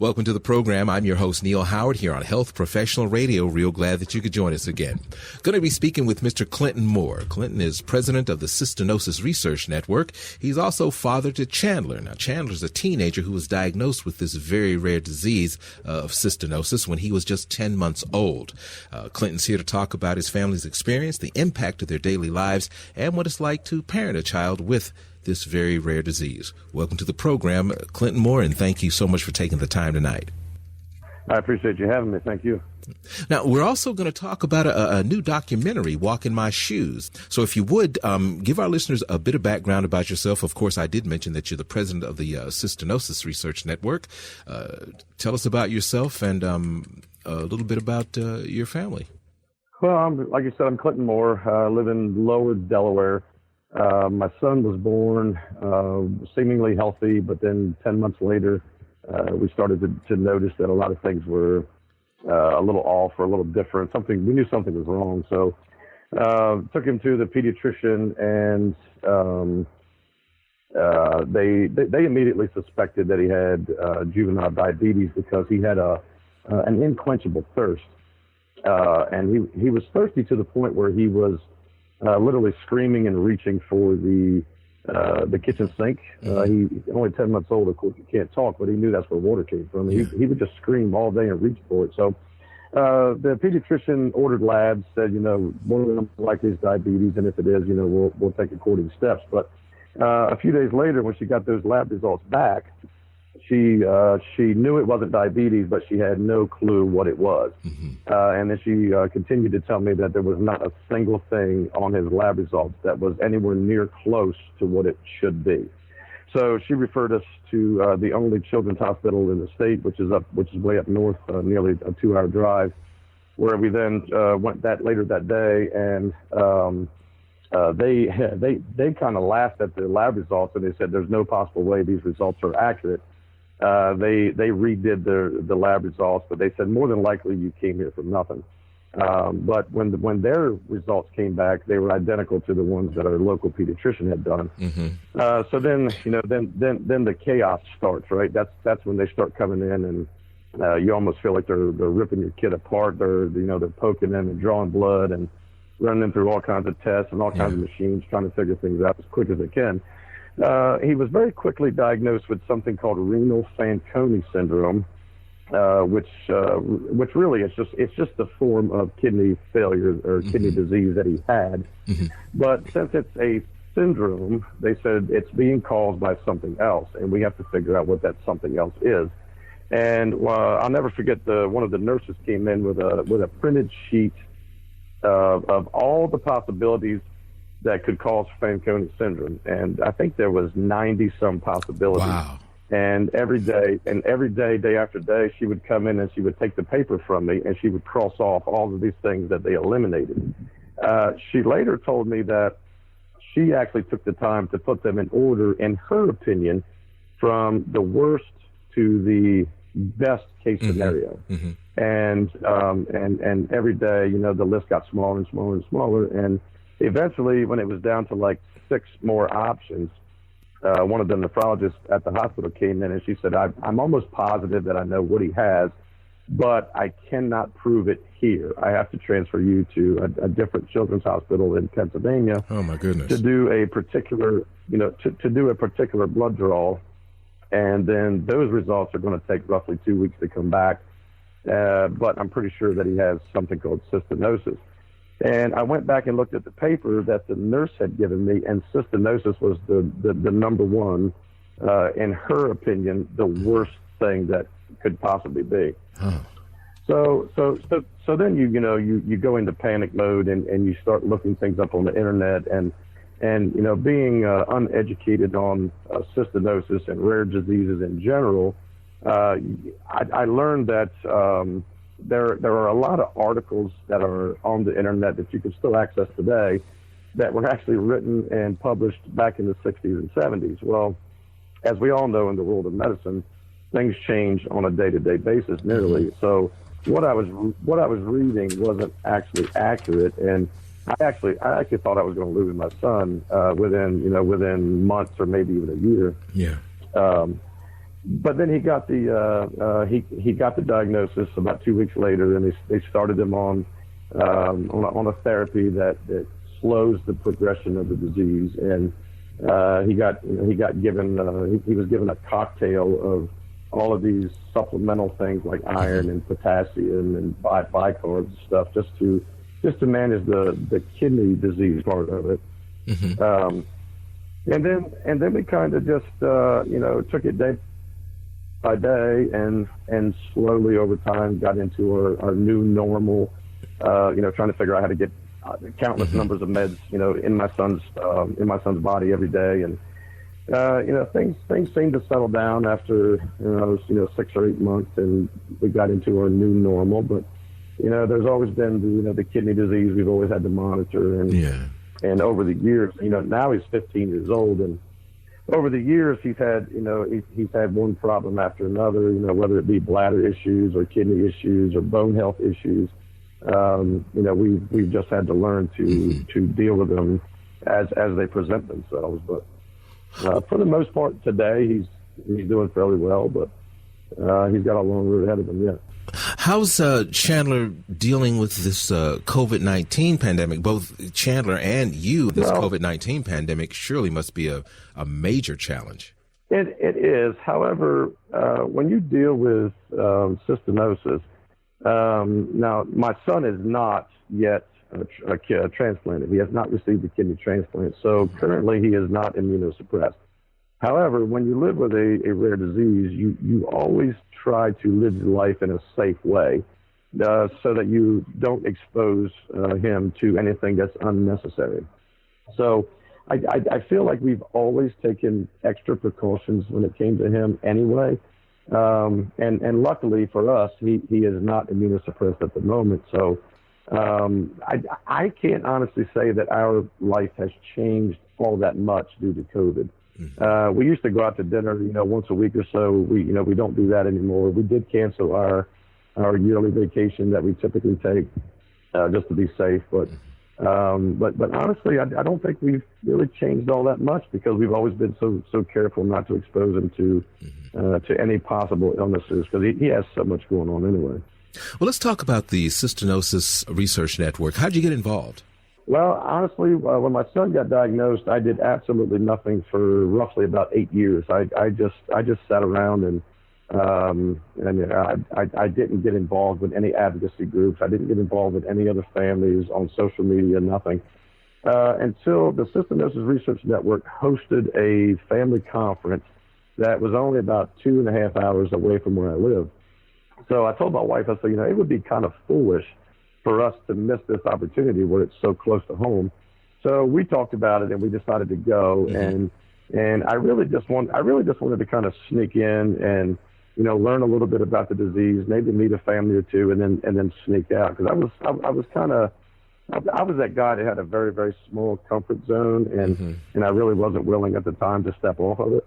Welcome to the program. I'm your host, Neil Howard, here on Health Professional Radio. Real glad that you could join us again. Going to be speaking with Mr. Clinton Moore. Clinton is president of the Cystinosis Research Network. He's also father to Chandler. Now, Chandler's a teenager who was diagnosed with this very rare disease of cystinosis when he was just 10 months old. Clinton's here to talk about his family's experience, the impact of their daily lives, and what it's like to parent a child with this very rare disease. Welcome to the program, Clinton Moore, and thank you so much for taking the time tonight. I appreciate you having me. Thank you. Now, we're also going to talk about a new documentary, Walk in My Shoes. So if you would, give our listeners a bit of background about yourself. Of course, I did mention that you're the president of the Cystinosis Research Network. Tell us about yourself and a little bit about your family. Well, like you said, I'm Clinton Moore. I live in Lower Delaware. My son was born seemingly healthy, but then 10 months later, we started to notice that a lot of things were a little off or a little different. We knew something was wrong. So took him to the pediatrician, and they immediately suspected that he had juvenile diabetes because he had an unquenchable thirst. And he was thirsty to the point where he was literally screaming and reaching for the kitchen sink. He only 10 months old, of course, he can't talk, but he knew that's where water came from. He would just scream all day and reach for it. So the pediatrician ordered labs, said, one of them likely is diabetes, and if it is, we'll take according steps. But a few days later, when she got those lab results back, she knew it wasn't diabetes, but she had no clue what it was. And then she continued to tell me that there was not a single thing on his lab results that was anywhere near close to what it should be. So she referred us to the only children's hospital in the state, which is way up north, nearly a 2-hour drive, where we then went later that day, and they kind of laughed at the lab results, and they said there's no possible way these results are accurate. They redid the lab results, but they said more than likely you came here for nothing. But when their results came back, they were identical to the ones that our local pediatrician had done. So then the chaos starts, right? That's when they start coming in, and you almost feel like they're ripping your kid apart. They're poking them and drawing blood and running them through all kinds of tests and all kinds of machines, trying to figure things out as quick as they can. He was very quickly diagnosed with something called renal Fanconi syndrome, which really it's just a form of kidney failure or kidney disease that he had. But since it's a syndrome, they said it's being caused by something else, and we have to figure out what that something else is. And I'll never forget one of the nurses came in with a printed sheet of all the possibilities that could cause Fanconi syndrome, and I think there was 90 some possibilities. Wow. And every day, day after day, she would come in and she would take the paper from me and she would cross off all of these things that they eliminated. She later told me that she actually took the time to put them in order, in her opinion, from the worst to the best case scenario. And every day, the list got smaller and smaller and smaller, and eventually, when it was down to like 6 more options, one of the nephrologists at the hospital came in and she said, I'm almost positive that I know what he has, but I cannot prove it here. I have to transfer you to a different children's hospital in Pennsylvania. Oh my goodness. To do a particular, to do a particular blood draw. And then those results are going to take roughly 2 weeks to come back. But I'm pretty sure that he has something called cystinosis. And I went back and looked at the paper that the nurse had given me, and cystinosis was the number one, in her opinion, the worst thing that could possibly be. So then you go into panic mode and you start looking things up on the internet, and being uneducated on cystinosis and rare diseases in general, I learned that there are a lot of articles that are on the internet that you can still access today that were actually written and published back in the 60s and 70s. Well, as we all know in the world of medicine, things change on a day-to-day basis nearly. So what I was reading wasn't actually accurate, and I actually thought I was going to lose my son within months or maybe even a year. Yeah. But then he got the he got the diagnosis about 2 weeks later, and they started him on a therapy that slows the progression of the disease. And he was given a cocktail of all of these supplemental things like iron and potassium and bicarbs and stuff just to manage the kidney disease part of it. Mm-hmm. And then we kind of just took it day by day and slowly over time got into our new normal. Trying to figure out how to get countless mm-hmm. numbers of meds, in my son's body every day, and things seemed to settle down after 6 or 8 months, and we got into our new normal. But there's always been the kidney disease we've always had to monitor, and over the years, now he's 15 years old, and over the years he's had he's had one problem after another, whether it be bladder issues or kidney issues or bone health issues. We've just had to learn to deal with them as they present themselves. But for the most part, today he's doing fairly well, but he's got a long road ahead of him yet. How's Chandler dealing with this COVID-19 pandemic? Both Chandler and you, this COVID-19 pandemic surely must be a major challenge. It is. However, when you deal with cystinosis, now my son is not yet transplanted. He has not received a kidney transplant, so currently he is not immunosuppressed. However, when you live with a rare disease, you always try to live your life in a safe way so that you don't expose him to anything that's unnecessary. So I feel like we've always taken extra precautions when it came to him anyway. And luckily for us, he is not immunosuppressed at the moment. So I can't honestly say that our life has changed all that much due to COVID. We used to go out to dinner, once a week or so. We don't do that anymore. We did cancel our yearly vacation that we typically take just to be safe. But honestly, I don't think we've really changed all that much because we've always been so careful not to expose him to any possible illnesses because he has so much going on anyway. Well, let's talk about the Cystinosis Research Network. How did you get involved? Well, honestly, when my son got diagnosed, I did absolutely nothing for roughly about 8 years. I just sat around and I didn't get involved with any advocacy groups. I didn't get involved with any other families on social media, nothing. Until the Cystinosis Research Network hosted a family conference that was only about 2.5 hours away from where I live. So I told my wife, I said, it would be kind of foolish for us to miss this opportunity where it's so close to home. So we talked about it and we decided to go. Mm-hmm. And I really just wanted to kind of sneak in and, learn a little bit about the disease, maybe meet a family or two, and then sneak out. Because I was that guy that had a very, very small comfort zone, and I really wasn't willing at the time to step off of it.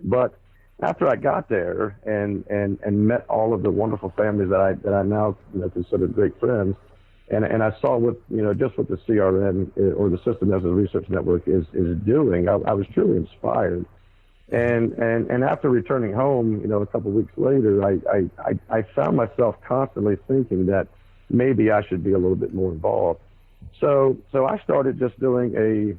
But after I got there and met all of the wonderful families that I now consider great friends, and I saw what just what the CRN or the Cystinosis Research Network is doing, I was truly inspired. And after returning home, a couple of weeks later, I found myself constantly thinking that maybe I should be a little bit more involved. So I started just doing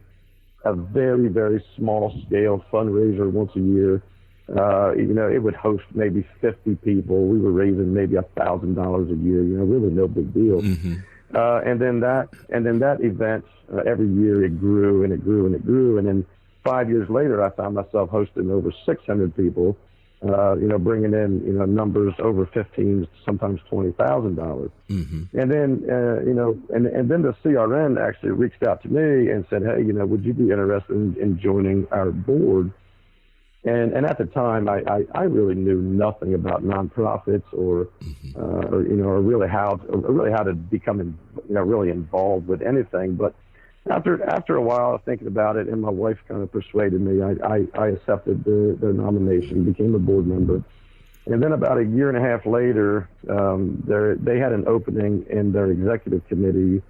a very, very small scale fundraiser once a year. It would host maybe 50 people. We were raising maybe $1,000 a year. Really no big deal. Mm-hmm. And then that event every year it grew and it grew and it grew. And then 5 years later, I found myself hosting over 600 people. Bringing in numbers over $15,000, sometimes $20,000. Mm-hmm. And then and then the CRN actually reached out to me and said, hey, would you be interested in joining our board? And at the time, I really knew nothing about nonprofits or really how to become really involved with anything. But after a while of thinking about it, and my wife kind of persuaded me, I accepted their nomination, became a board member. And then about a year and a half later, they had an opening in their executive committee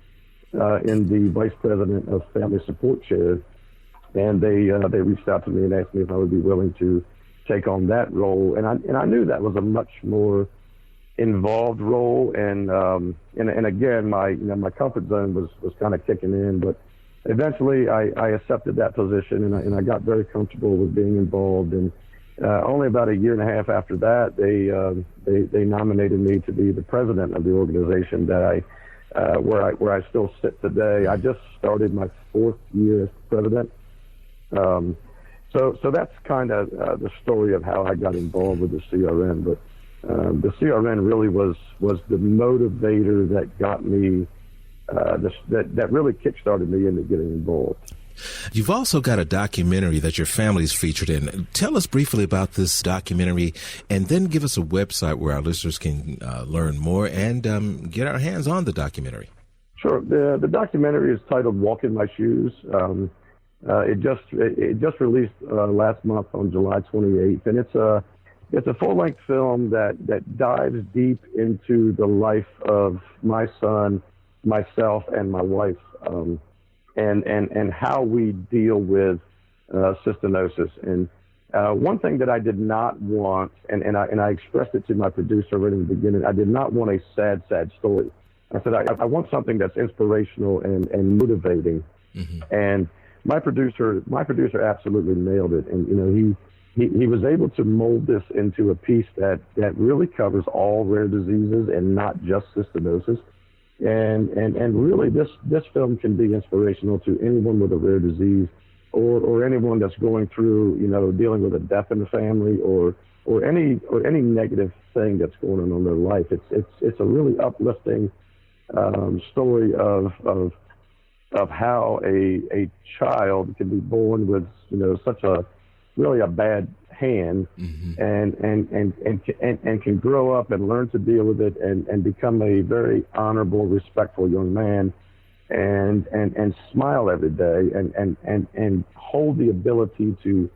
in the vice president of family support chair. And they reached out to me and asked me if I would be willing to take on that role, and I knew that was a much more involved role, and again, my comfort zone was kind of kicking in, but eventually I accepted that position, and I got very comfortable with being involved. And only about a year and a half after that, they nominated me to be the president of the organization that where I still sit today. I just started my 4th year as president. So that's kind of the story of how I got involved with the CRN. But the CRN really was the motivator that got me, that really kickstarted me into getting involved. You've also got a documentary that your family's featured in. Tell us briefly about this documentary, and then give us a website where our listeners can learn more and get our hands on the documentary. Sure. The documentary is titled "Walk in My Shoes." It just released last month on July 28th, and it's a full-length film that dives deep into the life of my son, myself, and my wife. And how we deal with cystinosis. And one thing that I did not want, and I expressed it to my producer right in the beginning, I did not want a sad story. I said I want something that's inspirational and motivating. Mm-hmm. And my producer absolutely nailed it. And he was able to mold this into a piece that really covers all rare diseases and not just cystinosis. And really, this film can be inspirational to anyone with a rare disease, or anyone that's going through, dealing with a death in the family, or any negative thing that's going on in their life. It's a really uplifting story of how a child can be born with such a bad hand, mm-hmm. and can grow up and learn to deal with it and become a very honorable, respectful young man, and smile every day and hold the ability to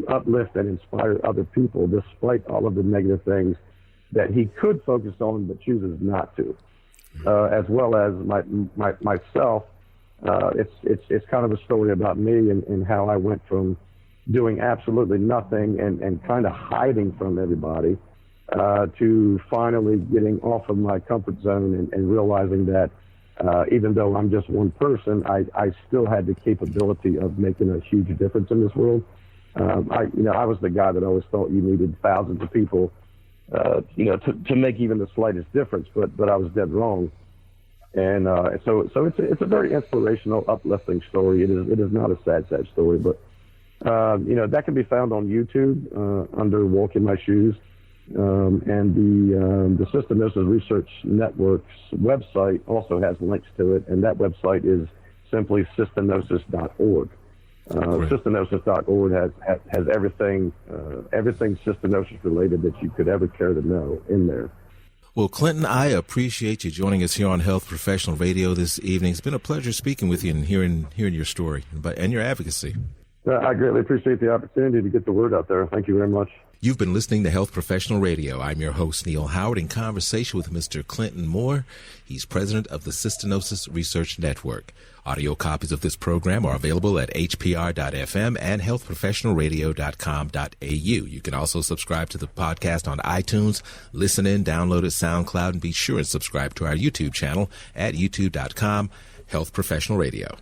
uplift and inspire other people despite all of the negative things that he could focus on but chooses not to. As well as myself, it's kind of a story about me and how I went from doing absolutely nothing and kind of hiding from everybody, to finally getting off of my comfort zone and realizing that even though I'm just one person, I still had the capability of making a huge difference in this world. I was the guy that always thought you needed thousands of people, to make even the slightest difference, but I was dead wrong. And so it's a very inspirational, uplifting story. It is not a sad story, but that can be found on YouTube under Walk in My Shoes. And the Cystinosis Research Network's website also has links to it, and that website is simply cystinosis.org. Cystinosis.org has everything cystinosis related that you could ever care to know in there. Well, Clinton, I appreciate you joining us here on Health Professional Radio this evening. It's been a pleasure speaking with you and hearing your story and your advocacy. I greatly appreciate the opportunity to get the word out there. Thank you very much. You've been listening to Health Professional Radio. I'm your host, Neil Howard, in conversation with Mr. Clinton Moore. He's president of the Cystinosis Research Network. Audio copies of this program are available at hpr.fm and healthprofessionalradio.com.au. You can also subscribe to the podcast on iTunes, listen in, download it, SoundCloud, and be sure and subscribe to our YouTube channel at youtube.com, Health Professional Radio.